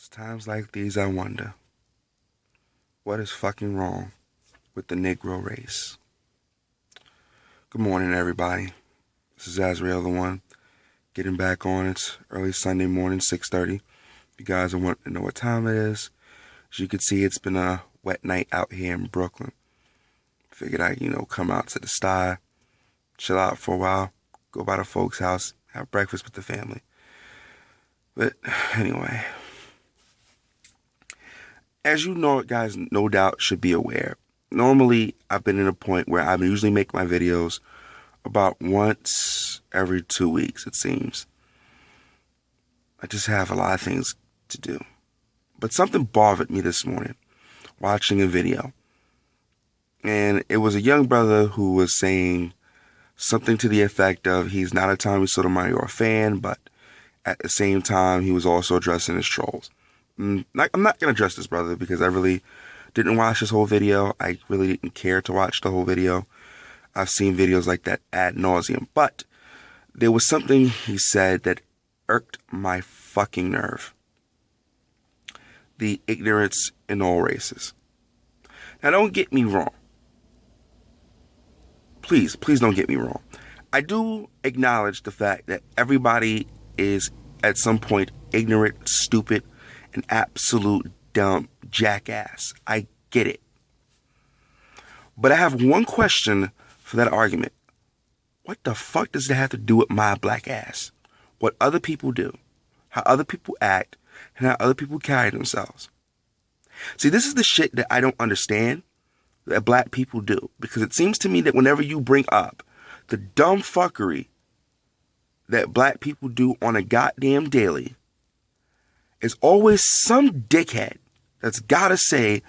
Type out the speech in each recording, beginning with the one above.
It's times like these I wonder, what is fucking wrong with the Negro race? Good morning, everybody. This is Azriel, the one, getting back on. It's early Sunday morning, 6:30. If you guys want to know what time it is, as you can see, it's been a wet night out here in Brooklyn. Figured I'd, come out to the sty, chill out for a while, go by the folks' house, have breakfast with the family. But anyway, as you know, guys, no doubt should be aware. Normally, I've been in a point where I usually make my videos about once every 2 weeks, it seems. I just have a lot of things to do. But something bothered me this morning, watching a video. And it was a young brother who was saying something to the effect of he's not a Tommy Sotomayor fan, but at the same time, he was also addressing his trolls. I'm not going to address this brother because I really didn't watch this whole video. I really didn't care to watch the whole video. I've seen videos like that ad nauseum. But there was something he said that irked my fucking nerve. The ignorance in all races. Now, don't get me wrong. Please don't get me wrong. I do acknowledge the fact that everybody is at some point ignorant, stupid, an absolute dumb jackass. I get it. But I have one question for that argument. What the fuck does that have to do with my black ass? What other people do, how other people act, and how other people carry themselves. See, this is the shit that I don't understand that black people do. Because it seems to me that whenever you bring up the dumb fuckery that black people do on a goddamn daily, is always some dickhead that's gotta say,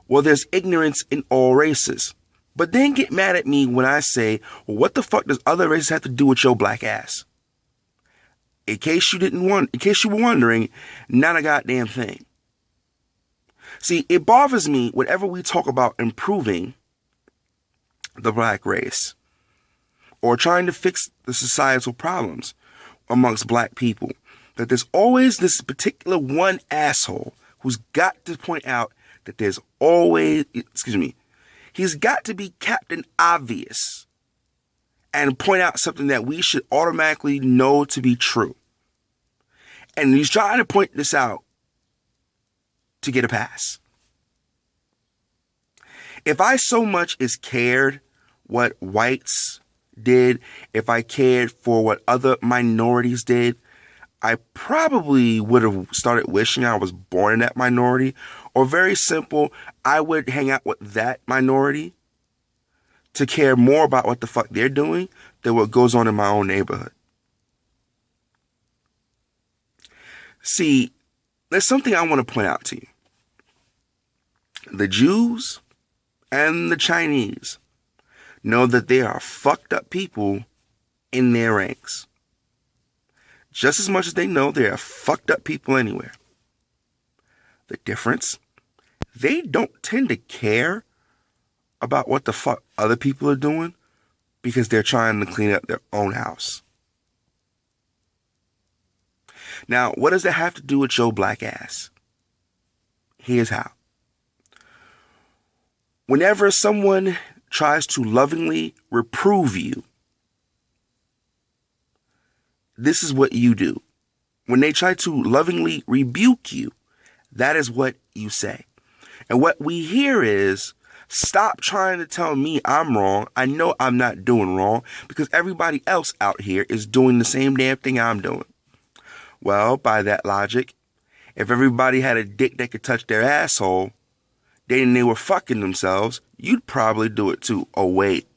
well, there's ignorance in all races. But then get mad at me when I say, well, what the fuck does other races have to do with your black ass? In case you were wondering, not a goddamn thing. See, it bothers me whenever we talk about improving the black race or trying to fix the societal problems amongst black people, that there's always this particular one asshole who's got to point out that there's always, he's got to be Captain Obvious and point out something that we should automatically know to be true. And he's trying to point this out to get a pass. If I so much as cared what whites did, if I cared for what other minorities did, I probably would have started wishing I was born in that minority. Or very simple, I would hang out with that minority to care more about what the fuck they're doing than what goes on in my own neighborhood. See, there's something I want to point out to you. The Jews and the Chinese know that they are fucked up people in their ranks. Just as much as they know they are fucked up people anywhere. The difference, they don't tend to care about what the fuck other people are doing because they're trying to clean up their own house. Now, what does that have to do with your black ass? Here's how. Whenever someone tries to lovingly reprove you, this is what you do. When they try to lovingly rebuke you, that is what you say. And what we hear is, stop trying to tell me I'm wrong. I know I'm not doing wrong because everybody else out here is doing the same damn thing I'm doing. Well, by that logic, if everybody had a dick that could touch their asshole, then they were fucking themselves, you'd probably do it too. Oh, wait.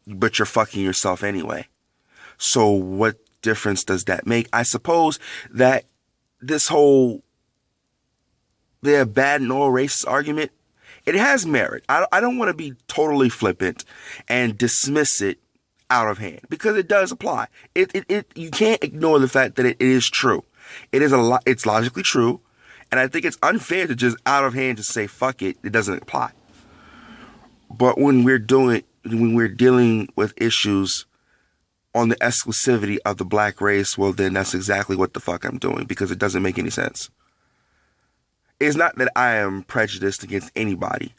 But you're fucking yourself anyway. So what difference does that make? I suppose that this whole they're bad in all races argument, it has merit. I don't want to be totally flippant and dismiss it out of hand because it does apply. You can't ignore the fact that it is true. It's logically true. And I think it's unfair to just out of hand just say, fuck it, it doesn't apply. But when we're dealing with issues on the exclusivity of the black race, well, then that's exactly what the fuck I'm doing, because it doesn't make any sense. It's not that I am prejudiced against anybody,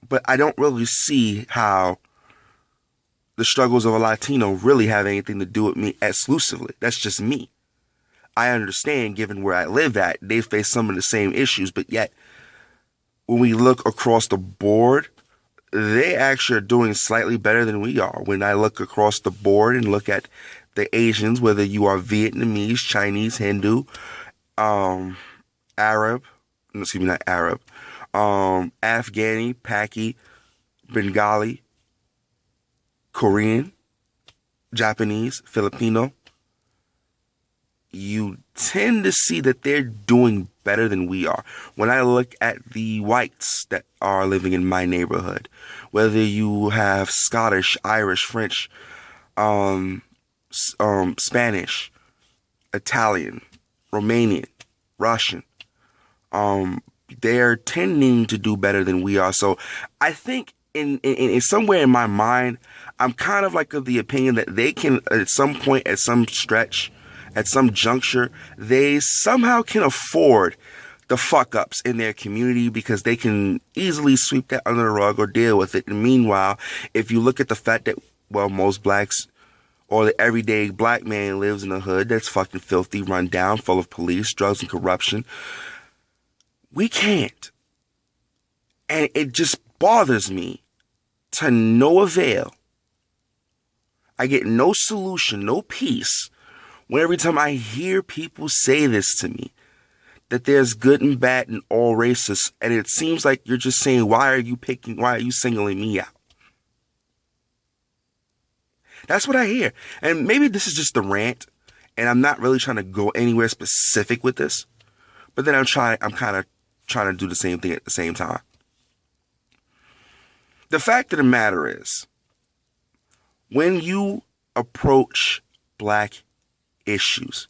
but I don't really see how the struggles of a Latino really have anything to do with me exclusively. That's just me. I understand, given where I live at, they face some of the same issues, but yet when we look across the board, they actually are doing slightly better than we are. When I look across the board and look at the Asians, whether you are Vietnamese, Chinese, Hindu, Arab, excuse me, not Arab, Afghani, Paki, Bengali, Korean, Japanese, Filipino, you tend to see that they're doing better than we are. When I look at the whites that are living in my neighborhood, whether you have Scottish, Irish, French, Spanish, Italian, Romanian, Russian, they're tending to do better than we are. So I think in somewhere in my mind, I'm kind of like of the opinion that they can, at some point, at some stretch, at some juncture, they somehow can afford the fuck ups in their community, because they can easily sweep that under the rug or deal with it. And meanwhile, if you look at the fact that, well, most blacks, or the everyday black man, lives in a hood that's fucking filthy, run down, full of police, drugs, and corruption, we can't. And it just bothers me to no avail. I get no solution, no peace, when every time I hear people say this to me, that there's good and bad in all races, and it seems like you're just saying, why are you singling me out? That's what I hear. And maybe this is just the rant, and I'm not really trying to go anywhere specific with this, but then I'm kind of trying to do the same thing at the same time. The fact of the matter is, when you approach black issues,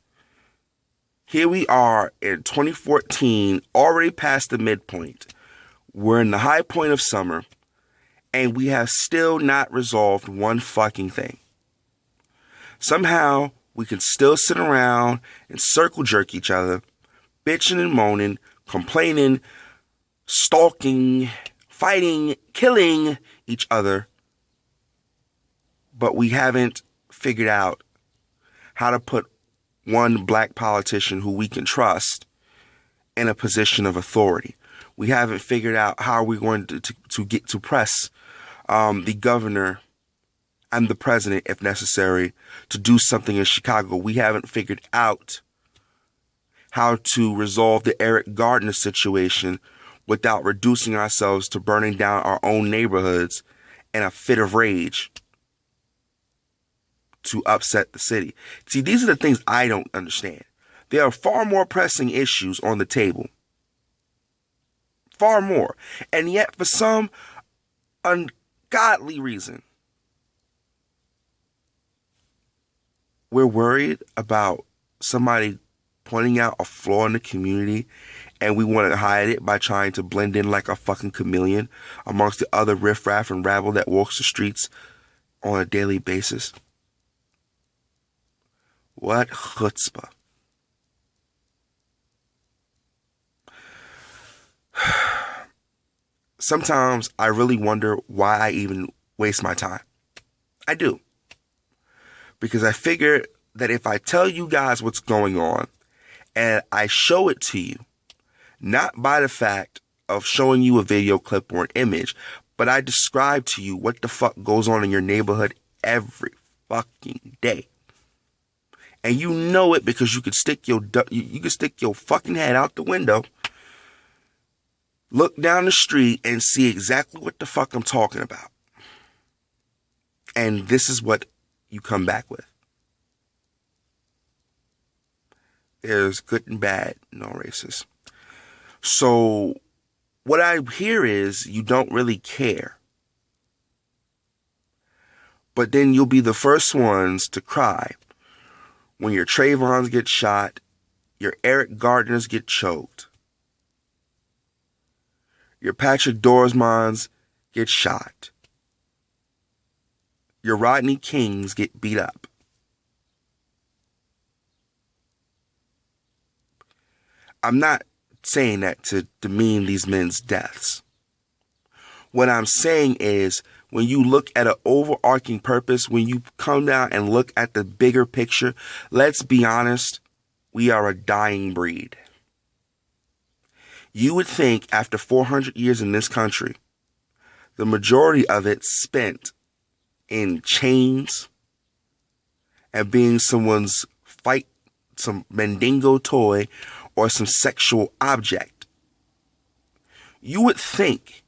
here we are in 2014, already past the midpoint. We're in the high point of summer, and we have still not resolved one fucking thing. Somehow, we can still sit around and circle jerk each other, bitching and moaning, complaining, stalking, fighting, killing each other, but we haven't figured out how to put one black politician who we can trust in a position of authority. We haven't figured out how we're going to get to press the governor and the president, if necessary, to do something in Chicago. We haven't figured out how to resolve the Eric Gardner situation without reducing ourselves to burning down our own neighborhoods in a fit of rage to upset the city. See, these are the things I don't understand. There are far more pressing issues on the table. Far more. And yet, for some ungodly reason, we're worried about somebody pointing out a flaw in the community, and we want to hide it by trying to blend in like a fucking chameleon amongst the other riffraff and rabble that walks the streets on a daily basis. What chutzpah. Sometimes I really wonder why I even waste my time. I do. Because I figure that if I tell you guys what's going on, and I show it to you, not by the fact of showing you a video clip or an image, but I describe to you what the fuck goes on in your neighborhood every fucking day. And you know it because you could stick your fucking head out the window, look down the street, and see exactly what the fuck I'm talking about. And this is what you come back with. There's good and bad in all races. So what I hear is you don't really care. But then you'll be the first ones to cry when your Trayvons get shot, your Eric Gardners get choked, your Patrick Dorsmans get shot, your Rodney Kings get beat up. I'm not saying that to demean these men's deaths. What I'm saying is, when you look at an overarching purpose, when you come down and look at the bigger picture, let's be honest, we are a dying breed. You would think after 400 years in this country, the majority of it spent in chains and being someone's fight, some Mandingo toy, or some sexual object. You would think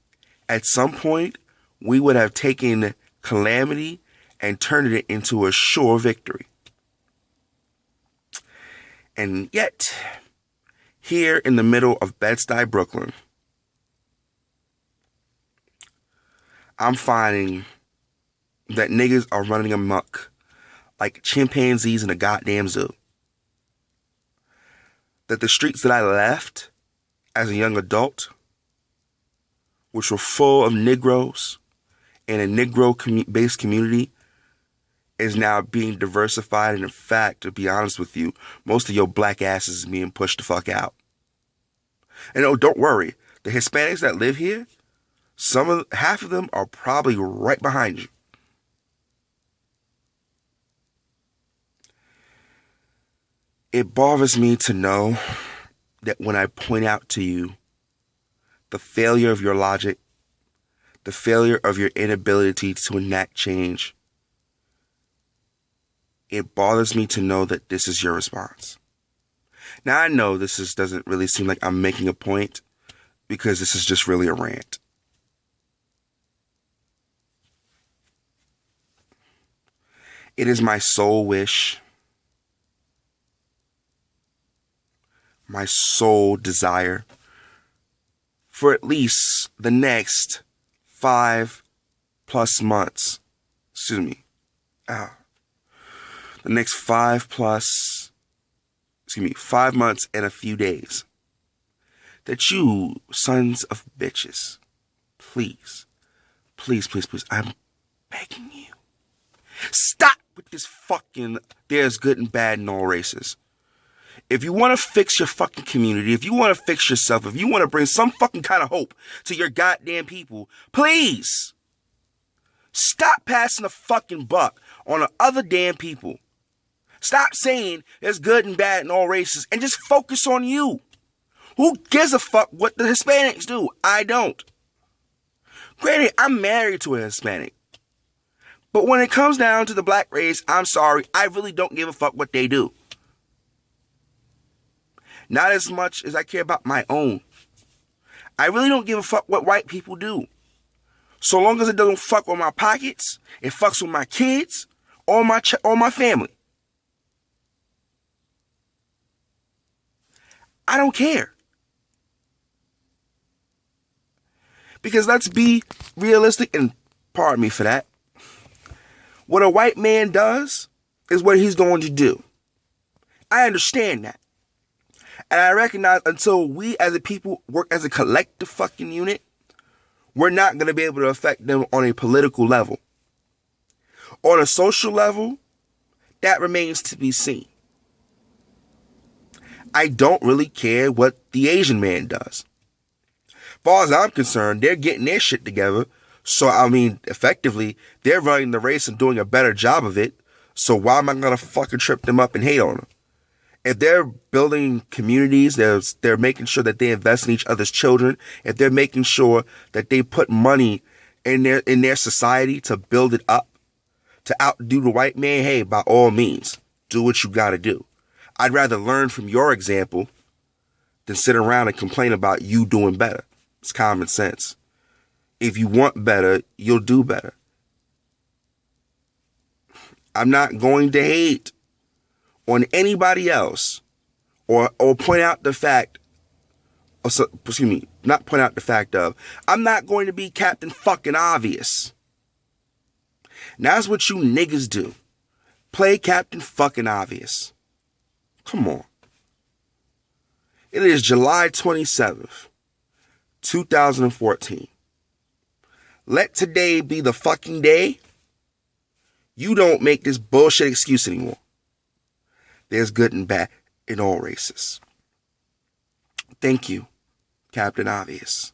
at some point we would have taken calamity and turned it into a sure victory. And yet, here in the middle of Bed-Stuy, Brooklyn, I'm finding that niggas are running amok like chimpanzees in a goddamn zoo. That the streets that I left as a young adult, which were full of Negroes and a Negro-based community, is now being diversified. And in fact, to be honest with you, most of your black asses is being pushed the fuck out. And oh, don't worry, the Hispanics that live here, half of them are probably right behind you. It bothers me to know that when I point out to you the failure of your logic, the failure of your inability to enact change, it bothers me to know that this is your response. Now, I know this doesn't really seem like I'm making a point, because this is just really a rant. It is my sole wish, my sole desire, for at least the next 5+ months, the next 5 months and a few days, that you sons of bitches, please, I'm begging you, stop with this fucking there's good and bad in all races. If you want to fix your fucking community, if you want to fix yourself, if you want to bring some fucking kind of hope to your goddamn people, please stop passing the fucking buck on the other damn people. Stop saying there's good and bad in all races and just focus on you. Who gives a fuck what the Hispanics do? I don't. Granted, I'm married to a Hispanic. But when it comes down to the black race, I'm sorry, I really don't give a fuck what they do. Not as much as I care about my own. I really don't give a fuck what white people do. So long as it doesn't fuck with my pockets, it fucks with my kids or my family. I don't care. Because let's be realistic, and pardon me for that. What a white man does is what he's going to do. I understand that. And I recognize until we as a people work as a collective fucking unit, we're not going to be able to affect them on a political level. On a social level, that remains to be seen. I don't really care what the Asian man does. As far as I'm concerned, they're getting their shit together. So, effectively, they're running the race and doing a better job of it. So why am I going to fucking trip them up and hate on them? If they're building communities, they're making sure that they invest in each other's children. If they're making sure that they put money in their society to build it up, to outdo the white man, hey, by all means, do what you got to do. I'd rather learn from your example than sit around and complain about you doing better. It's common sense. If you want better, you'll do better. I'm not going to hate on anybody else or point out the fact, not point out the fact of, I'm not going to be Captain fucking Obvious. Now that's what you niggas do. Play Captain fucking Obvious. Come on. It is July 27th, 2014. Let today be the fucking day You don't make this bullshit excuse anymore. There's good and bad in all races. Thank you, Captain Obvious.